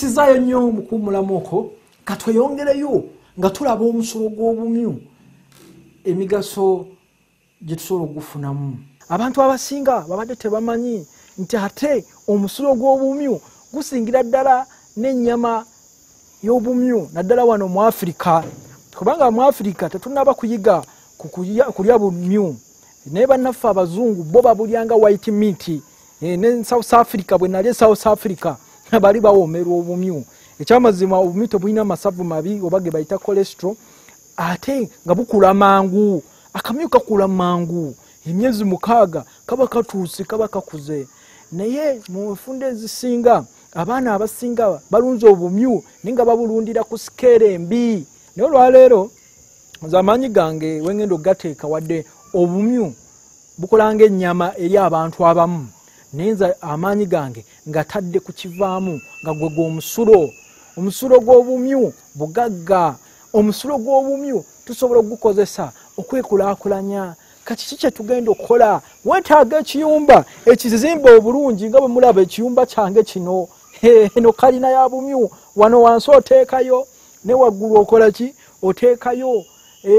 twesizayo nnyo mukumulamuko katweyongereyo nga tulaba omusulo gw'obumyu emigaso gye tusobola okugufunamu. Abantu abasinga babadde tebamanyi nti ate omusulo gw'obumyu gusingira ddala n'ennyama y'obumyu naddala wano mu Africa, kubanga mu Africa tetunaba kuyiga kulya bumyu naye bannaffe abazungu bo babulyanga white meat. Ne South Africa bwe nali South Africa bali bawoomerwa obumyu. Ekyamazima obumyu tebulina masavu mabi oba ge bayita cholesterol, ate nga bukula mangu. Akamyu kakula mangu, emyezi 6 kaba katuuse kaba kakuze. Naye mu nfunde ezisinga abaana abasinga balunze obumyu ninga babulundira ku scale embi. Naye olwaleero zamaanyi gange wengendo gateeka wadde obumyu bukolanga ennyama eri abantu abamu, nenza amaanyi gange ngatadde ku kivaamu nga gwe gw'omusulo. Omusulo gw'obumyu bugagga. Omusulo gw'obumyu tusobola okugukozesa okwekulaakulanya. Kati kiki kye tugenda okukola? Weetaaga ekiyumba ekizimba obulungi nga bwe mulaba ekiyumba kyange kino. Eno kalina ya bumyu wano wansi oteekayo ne waggulu okola ki? Oteekayo.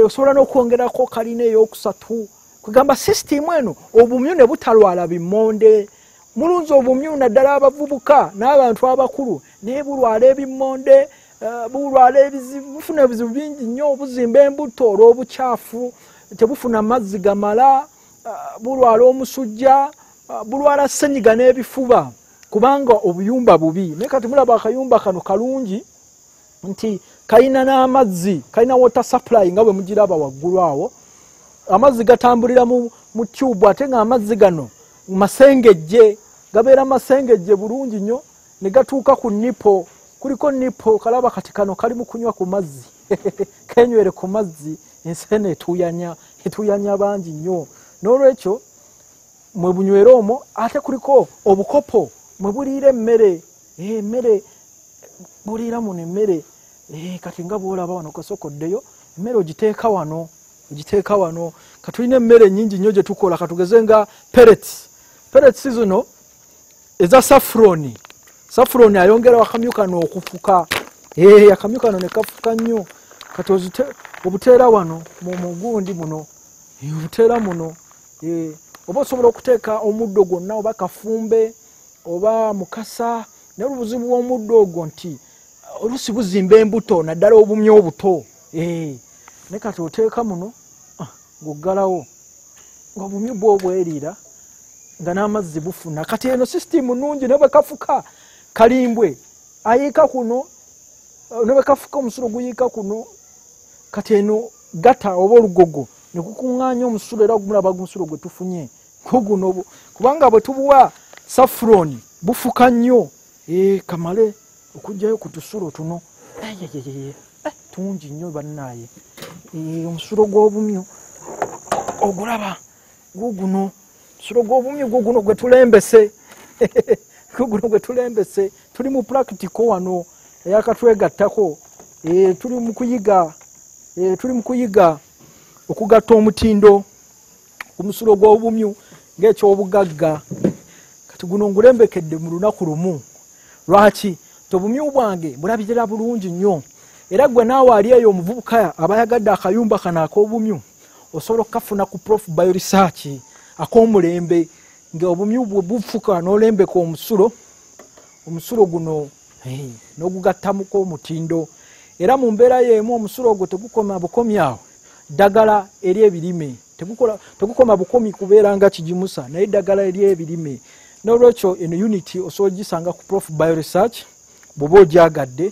Osobola n'okwongerako kalina ey'okusatu. Kugamba system eno obumyu ne butalwala bimmonde. Mulunzi obumyu naddala abavubuka n'abantu abakulu naye bulwala ebimmonde, bulwala ebizibu, bufuna ebizibu bingi nnyo, buzimba embuto olw'obukyafu, tebufuna mazzi gamala, bulwala omusujja, bulwala ssenyiga n'ebifuba kubanga obuyumba bubi. Naye kati mulaba akayumba kano kalungi nti kalina n'amazzi, kalina water supply nga bwe mugiraba waggulu awo. Amazzi gatambulira mu tube ate nga amazzi gano masengejje, gabeera masengejje bulungi nnyo ne gatuuka ku nipo. Kuliko nipo kalaba kati kano kali mu kunywa ku mazzi kenywere ku mazzi, ensene etuyanya bangi nnyo. N'olwekyo mwe bunywera omwo ate kuliko obukopo mwe buliira emmere. Emmere buliira muno emmere. Kati nga bwolaba wano kasokoddeyo emmere ogiteeka wano. Ogiteeka wano. Katulina emmere nnyingi nnyo gye tukola katugeze nga pellets. Pellets zino eza saffron. Saffron ayongera akamyu kano okufuka. Akamyu kano ne kafuka nnyo. Kati obuteera wano mu mugundi muno. Obuteera muno. Oba osobola okuteeka omuddo gwonna oba kafumbe oba mukasa. Naye obuzibu bw'omuddo ogwo nti oluusi buzimba embuto naddala obumyu obuto. Ne kati oteeka muno guggalawo ng'obumyu bwo bweriira nga n'amazzi bufuna. Kati eno system nnungi ne bwe kafuka kalimbwe ayiika kuno, ne bwe kafuka omusulo guyiika kuno. Kati eno gata oba olugogo ne kukuŋŋaanya omusulo era gumulaba omusulo gwe tufunye guno kubanga bwe tubuwa saffron bufuka nnyo. Kamale okugjayo ku tusulo tuno tungi nnyo bannaaye. Omusulo gw'obumyu ogulaba guguno, omusulo gw'obumyu guguno gwe tulembese guguno gwe tulembese. Tuli mu practical wano eyakatwegattako. Tuli mu kuyiga okugatta omutindo ku musulo gw'obumyu ng'ekyobugagga. Kati guno ngulembekedde mu lunaku lumu. Lwaki? Obumyu bwange bulabirira bulungi nnyo. Era gwe naawe ali eyo omuvubuka abayagadde akayumba kano ak'obumyu osobola okukafuna ku Prof Bioresearch ak'omulembe ng'obumyu bwe bufuka n'olembeka omusulo guno n'ogugattamuko omutindo. Era mu mbeera y'emu omusulo ogwo tegukoma bukomi awo, ddagala eri ebirime. Tegukoma bukomi kubeera nga kigimusa naye ddagala eri ebirime. N'olwekyo eno unity osobola gisanga ku Prof Bioresearch bw'oba ogyagadde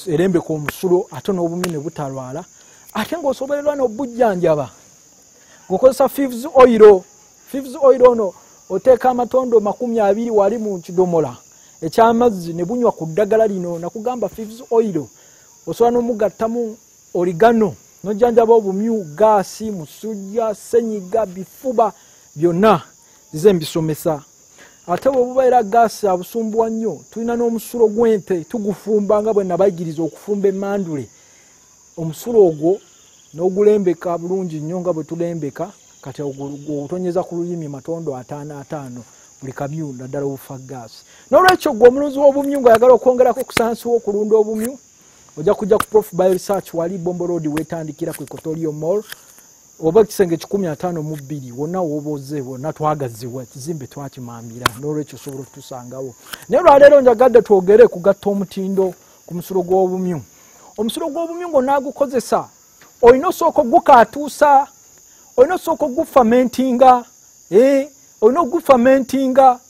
erembeka omusulo ate n'obumyu ne butalwala. Ate ng'osobolerwa n'obujjanjaba ng'okozesa Fives oil. Fives oil ono oteeka amatondo 20 wali mu kidomola eky'amazzi ne bunywa ku ddagala lino. Nakugamba Fives oil osobola n'omugattamu oligano n'ojjanjaba obumyu, gaasi, musujja, ssenyiga, bifuba byonna zize mbisomesa. Ate bwe bubeera gaasi abusumbuwa nnyo tulina n'omusulo gw'ente tugufumba nga bwe nabayigiriza okufumba emmandule. Omusulo ogwo n'ogulembeka bulungi nnyo nga bwe tulembeka. Kati ogutonyeza ku lulimi matondo 5 5. buli kamyu naddala obufa gaasi. N'olwekyo gwe omulunzi w'obumyu ng'ayagala okwongerako okusansiwa okulunda obumyu ojja kujja ku Prof Bio Research wali Bombo Road weetandikira ku Equatorial Mall oba ekisenge 152 wonna wooboze wonna twagaziwa ekizimbe twakimambira n'olwekyo osobola okutusangawo. Naye olwaleero njagadde twogere kugatta omutindo ku musulo gw'obumyu. Omusulo gw'obumyu ng'onaagukozesa olina osooka ogukaatuusa, olina osooka ogufamentinga, olina ogufamentinga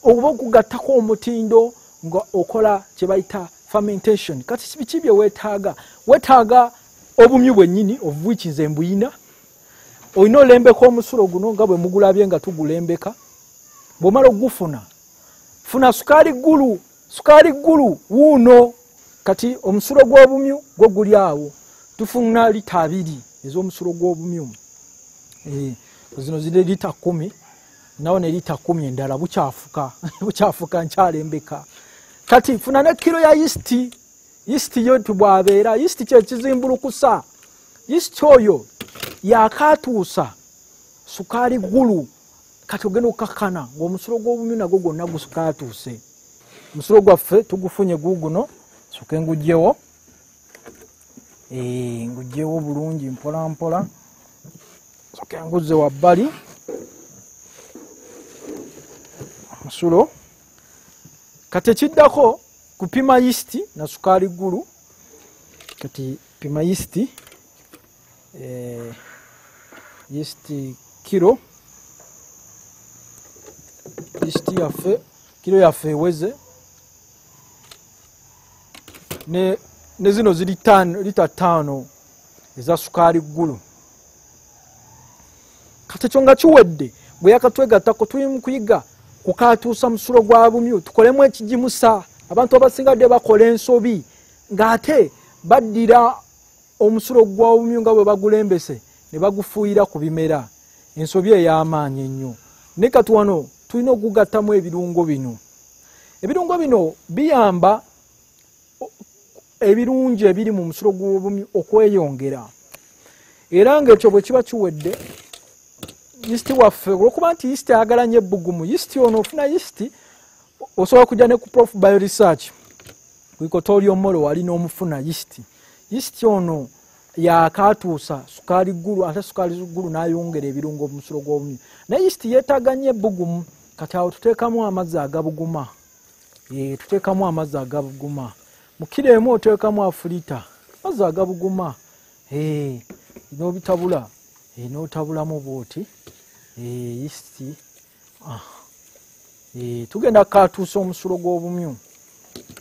oba okugattako omutindo nga okola kye bayita fermentation. Kati biki bye weetaaga? Weetaaga obumyu bwennyini of which nze mbuyina. Olina olembeka omusulo guno nga bwe mugulabye nga tugulembeka. Bw'omala ogufuna funa sukaali ggulu wuuno. Kati omusulo gw'obumyu gwo guli awo. Tufuna lita 2 ez'omusulo gw'obumyu. Zino ziri lita 10 nawo ne lita 10 endala bukyafuka nkyalembeka. Kati funa ne kilo ya yeast yo tubwabeera. Yeast kye kizimbulukusa. Yeast oyo yakatuusa sukaali ggulu. Kati ogenda okukakkana ng'omusulo gw'obumyu nagwo gwonna gusukatuuse. Omusulo gwaffe tugufunye guguno. Soke ngugyewo. Ngugyewo bulungi mpola mpola. Soke nguzze wabbali. Omusulo. Kati ekiddako kupima yeast na sukaali ggulu. Kati pima yeast. Yeast kilo. Yeast yaffe kilo yaffe eweze. Ne zino ziri lita 5 eza sukaali ggulu. Kati ekyo nga kiwedde bwe yakatwegattako tuli mu kuyiga kukaatuusa musulo gwa bumyu tukolemu ekigimusa. Abantu abasingadde bakola ensobi ng'ate baddira omusulo gwa bumyu nga bwe bagulembese ne bagufuuyira ku bimera. Ensobi ey'amaanyi ennyo. Ne kati wano tulina okugattamu ebirungo bino. Ebirungo bino biyamba ebirungi ebiri mu musulo gw'obumyu okweyongera. Era ng'ekyo bwe kiba kiwedde yeast waffe olwokuba nti yeast ayagala nnyo ebbugumu. Yeast ono ofuna yeast osobola kujja ne ku Prof Bio Research ku Equatorial Mall wali n'omufuna yeast. Yeast ono yakatuusa sukaali ggulu ate sukaali ggulu n'ayongera ebirungo mu musulo gw'obumyu. Naye yeast yeetaaga nnyo ebbugumu. Kati awo tuteekamu amazzi agabuguma. Tuteekamu amazzi agabuguma. Mu kiro emu oteekamu afulita amazzi agabuguma. N'obitabula. N'otabulamu bw'oti. Yeast. Tugenda kukaatuusa omusulo gw'obumyu.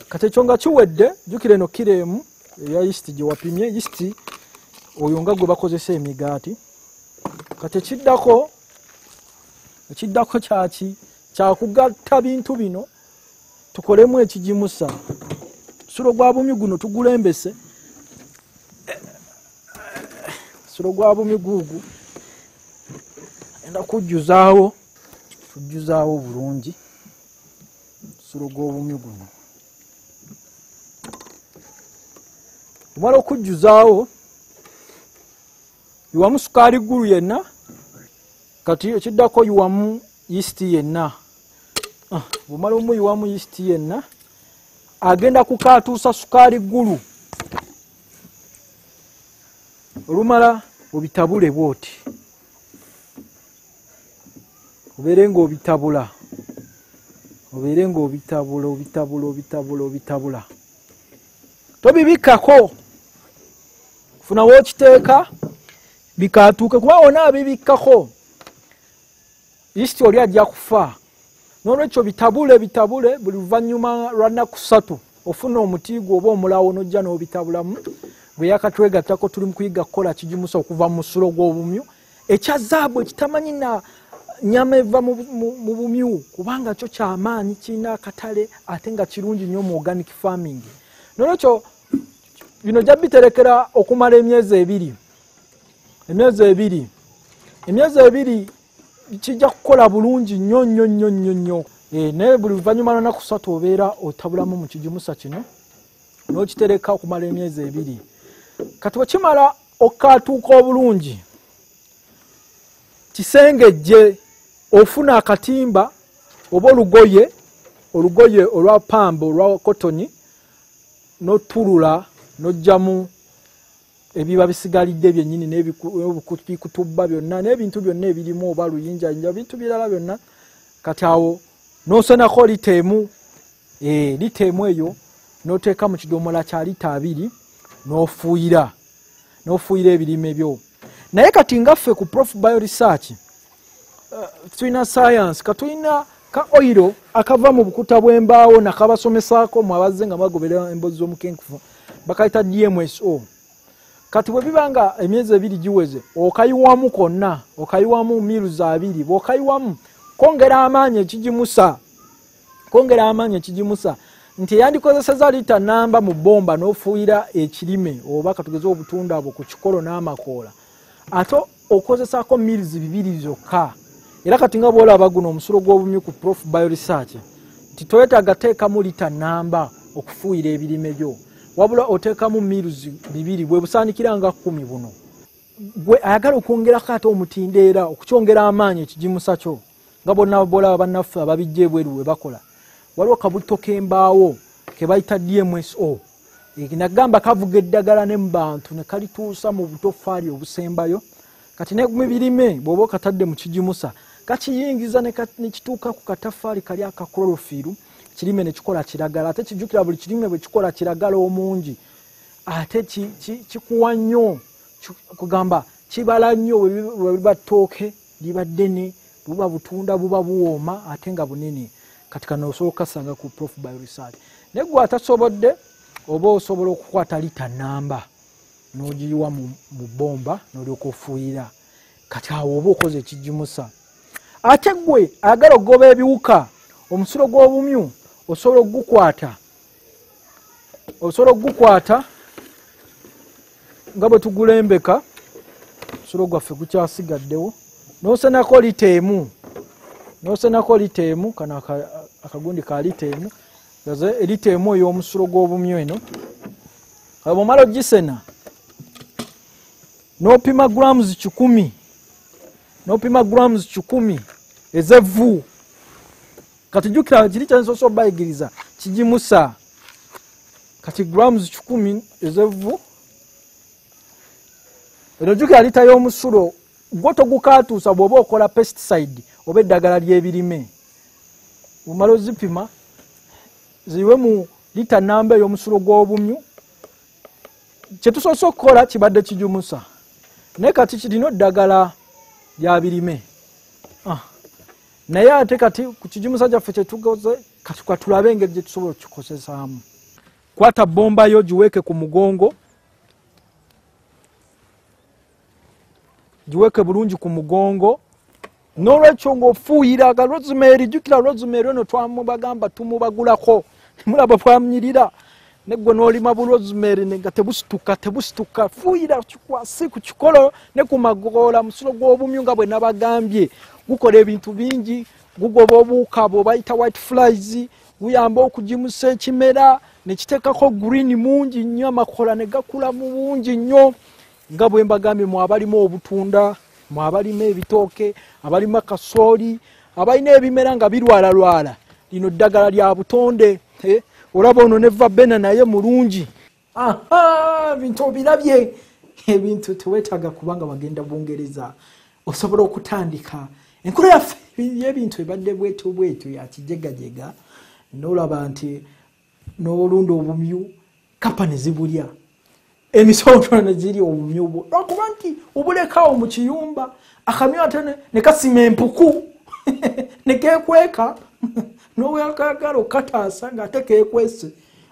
Kati ekyo nga kiwedde jjukira eno kiro emu eya yeast gye wapimye. Yeast oyo nga gwe bakozesa emigaati. Kati ekiddako kyaki kyakugatta bintu bino tukolemu ekigimusa. Omusulo gwa bumyu guno tugulembese. Omusulo gwa bumyu gugu enda kujjuzaawo bulungi omusulo gw'obumyu guno. Omala okujjuzaawo yiwamu sukaali ggulu yenna. Kati ekiddako yiwamu yeast yenna. Bw'omala omuyiwamu yeast yenna agenda kukaatuusa sukaali ggulu. Olumala obitabule bw'oti. Obeere ng'obitabula. Obitabula. Tobibikkako. Funa w'okiteeka bikaatuuke kuba wonna abibikkako yeast oli ajja kufa. N'olwekyo bitabule buli luvannyuma lwa nnaku 3 ofuna omuti gwo oba omulawo n'ojja n'obitabulamu. Bwe yakatwegattako tuli mu kuyiga kukola kigimusa okuva mu musulo gw'obumyu. Ekya zaabu ekitamanyi na nnyama eva mu bumyu kubanga kyo kyamaanyi kirina akatale ate nga kirungi nnyo mu organic farming. N'olwekyo bino jja biterekera okumala emyezi 2. Emyezi 2 kijja kukola bulungi nnyo. Naye buli luvannyuma lwa nnaku 3 obeera otabulamu mu kigimusa kino n'okitereka okumala emyezi 2. Kati bwe kimala okukaatuuka obulungi kisengejje ofuna akatimba oba olugoye olwa pamba olwa cotton n'otulula n'ojjamu ebiba bisigalidde byennyini n'ebikutubba byonna n'ebintu byonna ebirimu oba luyinjanja bintu birala byonna kati awo n'osonako liteemu eyo n'oteeka mu kidomola kya lita 2 n'ofuuyira ebirime byo. Naye kati ngaffe ku Prof Bio Research tulina science katulina ka oil akava mu bukuta bw'embaawo nakabasomesaako mu abazze nga bagobera embozi z'omukenkufu bakayita DMSO. Kati bwe bibanga emyezi 2 giweze okayiwamu konna okayiwamu miruzi 2 bw'okayiwamu kongera amaanyi ekigimusa nti yandikozeseza lita namba mu bomba n'ofuuyira ekirime oba katugeze obutunda abo ku kikolo n'amakoola ate okozesako miruzi 2 zokka. Era kati nga bwolaba guno omusulo gw'obumyu ku Prof Bio Research nti toyetaaga teekamu lita namba okufuuyira ebirime byo wabula oteekamu miruzi 2 bwe busaanikira nga 10 buno. Gwe ayagala okwongerako ate omutindeera okukyongera amaanyi ekigimusa kyo nga bonna bolaba bannaffe ababijja ebweru we bakola. Waliwo kabuto k'embaawo ke bayita DMSO nagamba kavuga eddagala ne mu bantu ne kalituusa mu butoffaali obusembayo kati ne mu birime bw'oba okatadde mu kigimusa kakiyingiza ne kituuka ku kataffaali kali aka chlorophyle kirime ne kikola kiragala ate kijjukira buli kirime bwe kikola kiragala omungi ate kikuwa nnyo kugamba kibala nnyo bwe biba ttooke liba ddene buba butunda buba buwooma ate nga bunene kati kano osobola okukasanga ku Prof Bio Research. Naye gwe atasobodde oba osobola okukwata lita namba n'ogiyiwa mu bomba n'olyoka ofuuyira kati awo oba okoze ekigimusa. Ate gwe ayagala okugoba ebiwuka omusulo gw'obumyu osobola ogukwata nga bwe tugulembeka omusulo gwaffe gukyasigaddewo n'osenako lita emu kano akagundi ka lita emu lita emu ey'omusulo gw'obumyu eno bw'omala ogisena n'opima grams 10 ez'evvu kati jjukira kiri kyansoose obayigiriza kigimusa kati grams 10 ez'evvu eno jjukira lita y'omusulo gwo togukaatuusa bw'oba okola pesticide oba eddagala ly'ebirime omala ozipima ziwe mu lita namba ey'omusulo gw'obumyu kyetusoose okukola kibadde kigimusa naye kati kirina eddagala lya birime naye ate kati ku kigimusa kyaffe kyetugoze kati katulabe engeri gye tusobola okukikozesaamu. Kwata bomba yo giweeke ku mugongo giweeke bulungi ku mugongo n'olwekyo ng'ofuuyira ga rosemary jjukira rosemary eno twamubagamba tumubagulako mulaba bwamunyirira negwe n'olima bu rosemary nga tebusituka fuuyira kikwasi ku kikolo ne ku magoola musulo gw'obumyu nga bwe nabagambye gukola ebintu bingi gugoba obuwuka bw'obayita white flies guyamba okugimusa ekimera ne kiteekako green mungi nnyo amakoola ne gakula mu bungi nnyo nga bwe mbagambye mu abalimu obutunda mu abalima ebitooke abalima kasooli abalina ebimera nga birwalalwala lino ddagala lya butonde olaba ono neva bena naye mulungi bintu obirabye ebintu teweetaaga kubanga bagenda Bungereza osobola okutandika enkola yaffe y'ebintu ebadde bwetu ya kijegajega n'olaba nti n'olunda obumyu kapa ne zibulya emisolo ne ziri obumyu bwo lwakuba nti obulekaawo mu kiyumba akamyu ate ne kasima empuku ne keekweka n'oweyakayagala okataasa ng'ate keekwese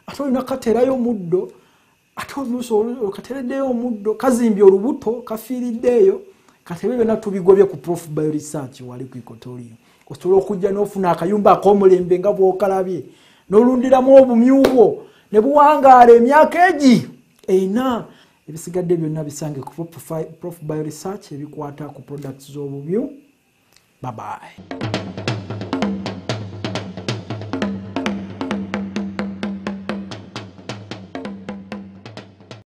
ate olina kateerayo omuddo ate okateereddeyo omuddo kazimbye olubuto kafiiriddeeyo kati ebyo byonna tubigobye ku Prof Bio Research wali ku Equatoria osobola okujja n'ofuna akayumba ak'omulembe nga bw'okalabye n'olundiramu obumyu bwo ne buwangaala emyaka egi eina ebisigadde byonna bisange ku Prof Bio Research ebikwata ku products z'obumyu. Bye bye.